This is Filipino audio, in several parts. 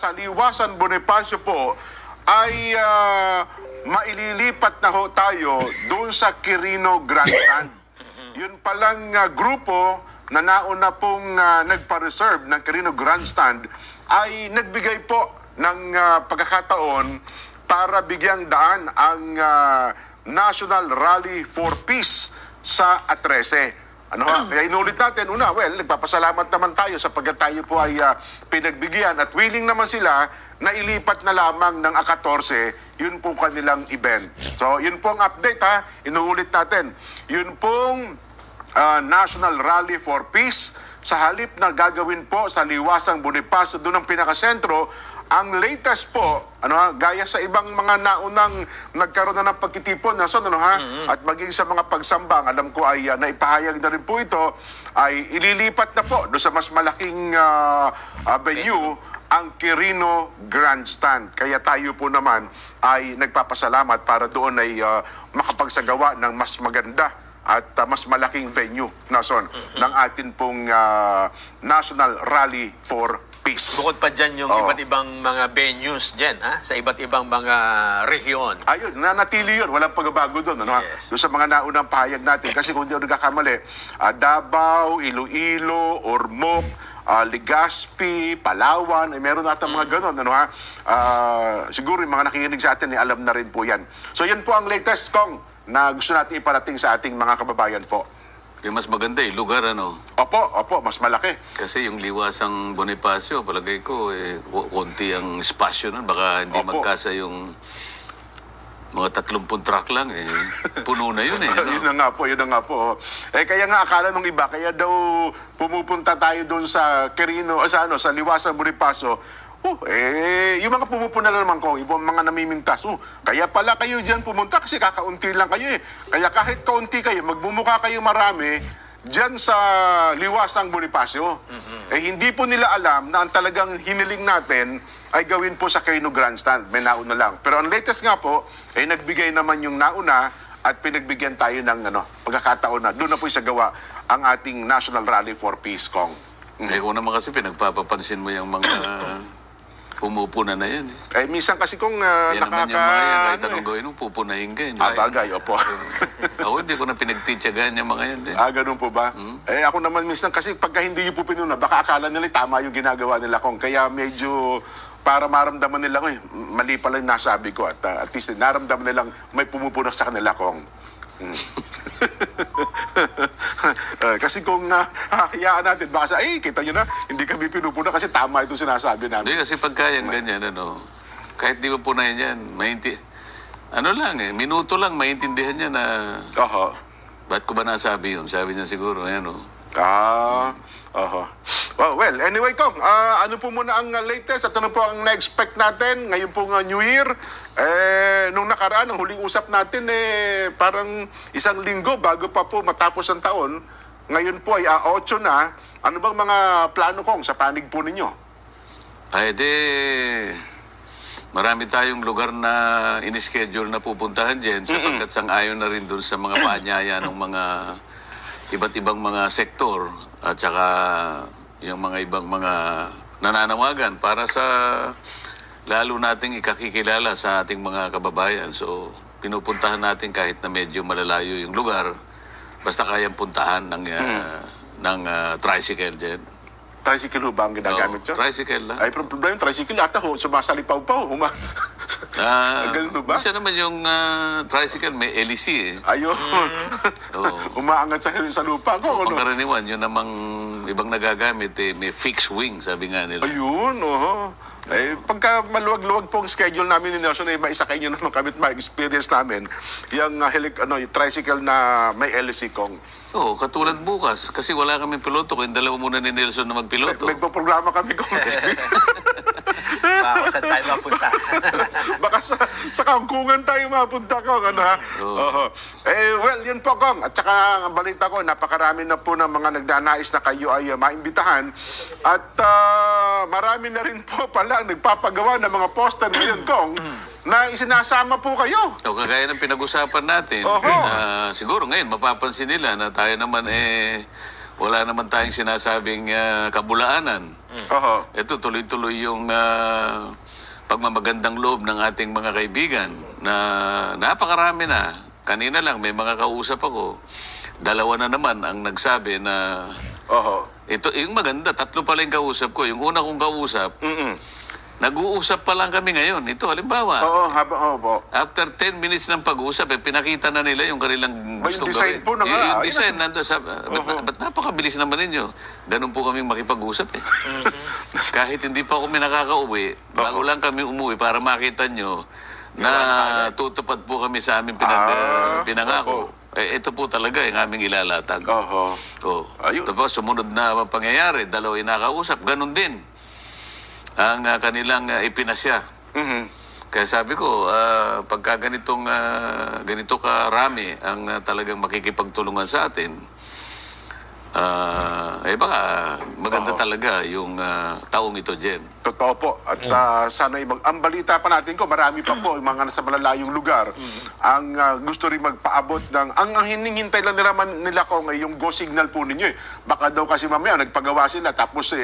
Sa Liwasan Bonifacio po ay maililipat na ho tayo doon sa Quirino Grandstand. Yun palang grupo na nauna pong nagpa-reserve ng Quirino Grandstand ay nagbigay po ng pagkakataon para bigyang daan ang National Rally for Peace sa Atrece. Kaya inulit natin, nagpapasalamat naman tayo sapagkat tayo po ay pinagbigyan at willing naman sila na ilipat na lamang ng 14, yun pong kanilang event. So, yun pong update inuulit natin. Yun pong National Rally for Peace sa halip na gagawin po sa Liwasang Bonifacio, doon ang pinakasentro. Ang latest po, gaya sa ibang mga naunang nagkaroon na ng pagtitipon, at maging sa mga pagsambang, alam ko ay naipahayag na rin po ito, ay ililipat na po doon sa mas malaking venue, ang Quirino Grandstand. Kaya tayo po naman ay nagpapasalamat para doon ay makapagsagawa ng mas maganda at mas malaking venue, ng atin pong National Rally for Peace. Bukod pa dyan yung iba't ibang mga venues dyan, sa iba't ibang mga rehiyon. Ayun, nanatili yun. Walang pagbabago doon. Yes. Doon sa mga naunang pahayag natin. Kasi kung hindi ako nagkakamali, Davao, Iloilo, Ormoc, Legazpi, Palawan, meron natin mga ganon. Siguro yung mga nakikinig sa atin, alam na rin po yan. So yan po ang latest, Kong, na gusto natin iparating sa ating mga kababayan po. Yung mas maganda lugar, Opo, mas malaki. Kasi yung Liwasang Bonifacio, palagay ko, konti ang espasyo nun. Baka hindi magkasa yung mga 30 truck lang, puno na yun, Yun na nga po. Kaya nga akala nung iba, kaya daw pumupunta tayo doon sa Quirino, sa Liwasang Bonifacio. Yung mga pumupunta na naman ko, yung mga namimintas, kaya pala kayo dyan pumunta kasi kakaunti lang kayo Kaya kahit kaunti kayo, magmumukha kayo marami dyan sa Liwasang Bonifacio. Hindi po nila alam na ang talagang hiniling natin ay gawin po sa Quirino Grandstand. May nauna lang. Pero ang latest nga po, nagbigay naman yung nauna at pinagbigyan tayo ng pagkakataon na doon na po isagawa ang ating National Rally for Peace, Kong. Kung naman kasi pinagpapapansin mo yung mga pumupuna na yan. Minsan kasi kung yan naman yung mga yan, kahit anong gawin mo, pupunahin ka. Bagay, opo. Ako hindi ko na pinagtitsagaan yung mga yan. Ganun po ba? Ako naman minsan kasi pagka hindi nyo po pinuna, baka akala nila tama yung ginagawa nila, Kong. Kaya medyo para maramdaman nila, mali pala yung nasabi ko. At least naramdaman nilang may pumupunak sa kanila, Kong. Kasi kung hakiyaan natin, baka kita nyo na, hindi kami pinupuna kasi tama itong sinasabi namin. Hindi, kasi pagka yung ganyan, kahit di mo punahin yan, minuto lang, maintindihan niya na, ba't ko ba nasabi yun? Sabi niya siguro, Well, anyway, Kong, ano po muna ang latest at ano po ang na-expect natin ngayon pong New Year? Nung nakaraan, ang huling usap natin, parang isang linggo bago pa po matapos ang taon. Ngayon po ay 8 na. Ano bang mga plano, Kong, sa panig po ninyo? Marami tayong lugar na in-schedule na pupuntahan dyan sapagkat sang-ayon na rin dun sa mga paanyaya ng mga iba't ibang mga sektor at saka yung mga ibang mga nananawagan para sa lalo nating ikakikilala sa ating mga kababayan. So, pinupuntahan natin kahit na medyo malalayo yung lugar, basta kayang puntahan ng tricycle dyan. Tricycle ba ang ginagamit yun? Tricycle lang. Ay, problema yung tricycle, sumasalipaw pa. Ganun ba? Isa naman yung tricycle, may LEC Ayun. Umaangat sa lupa. Pangkaraniwan, yun namang ibang nagagamit, may fixed wing, sabi nga nila. Ayun, pagka maluwag-luwag po ang schedule namin ni Nelson, maisakay nyo naman kami at ma-experience namin yung tricycle na may LEC, Kong. Katulad bukas. Kasi wala kami piloto. Kung dalawa muna ni Nelson na magpiloto. Nagpo-programa kami, Kong. Baka saan tayo mapunta? Baka sa kangkungan tayo mapunta, Kong. Well, yun po, Kong. At saka ang balita ko, napakarami na po ng mga nagdanais na kayo ay maimbitahan. At marami na rin po pala nagpapagawa ng mga poster ngayon, Kong, na isinasama po kayo. Kagaya ng pinag-usapan natin, siguro ngayon mapapansin nila na tayo naman wala naman tayong sinasabing kabulaanan. Oho. Ito, tuloy-tuloy yung pagmamagandang loob ng ating mga kaibigan na napakarami na. Kanina lang, may mga kausap ako. 2 na naman ang nagsabi na Oho. ito, yung maganda, 3 pala yung kausap ko. Yung una kong kausap, nag-uusap pa lang kami ngayon. Ito, halimbawa, Oo, po. after 10 minutes ng pag-uusap, pinakita na nila yung kanilang Ba, yung gustong design gawin. po na nga. Yung Ayun design, nandun sa... Ba't napakabilis naman ninyo? Ganun po kaming makipag-usap eh. Kahit hindi pa kami nakakauwi, bago lang kami umuwi para makita nyo na tutupad po kami sa aming pinangako. Eh, ito po talaga yung aming ilalatag. Oho. Oh. Ayun. Tapos sumunod na pangyayari, 2 inakausap, ganun din ang kanilang ipinasya. Kaya sabi ko, pagka ganito karami ang talagang makikipagtulungan sa atin, baka maganda talaga yung taong ito, Jen. Totoo po. At sana ang balita pa natin ko, marami pa po yung mga nasa malalayong lugar ang gusto rin magpaabot ng ang hinihintay lang nila ko yung go signal po ninyo eh. Baka daw kasi mamaya nagpagawa sila tapos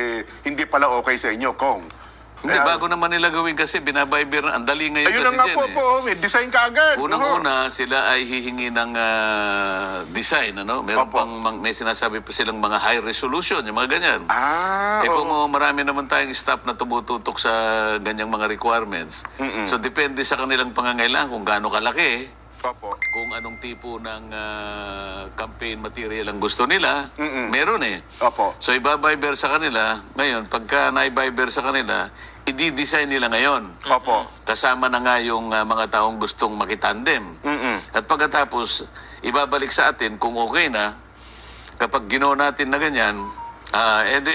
hindi pala okay sa inyo, Kong. Hindi, bago naman nila gawin kasi binabayber na. Ang dali ngayon Ayun kasi na nga Jen, po, may design ka agad. Unang-una, sila ay hihingi ng design, ano? Meron Opo. pang, may sinasabi pa silang mga high resolution, yung mga ganyan. Kung marami naman tayong staff na tumututok sa ganyang mga requirements. So, depende sa kanilang pangangailangan kung gaano kalaki, Opo. kung anong tipo ng campaign material ang gusto nila, meron eh. Opo. So, ibabayber sa kanila. Ngayon, pagka naibayber sa kanila, i-design nila ngayon. Opo. Kasama na nga yung mga taong gustong makitandem. At pagkatapos, ibabalik sa atin kung okay na, kapag ginawa natin na ganyan, edi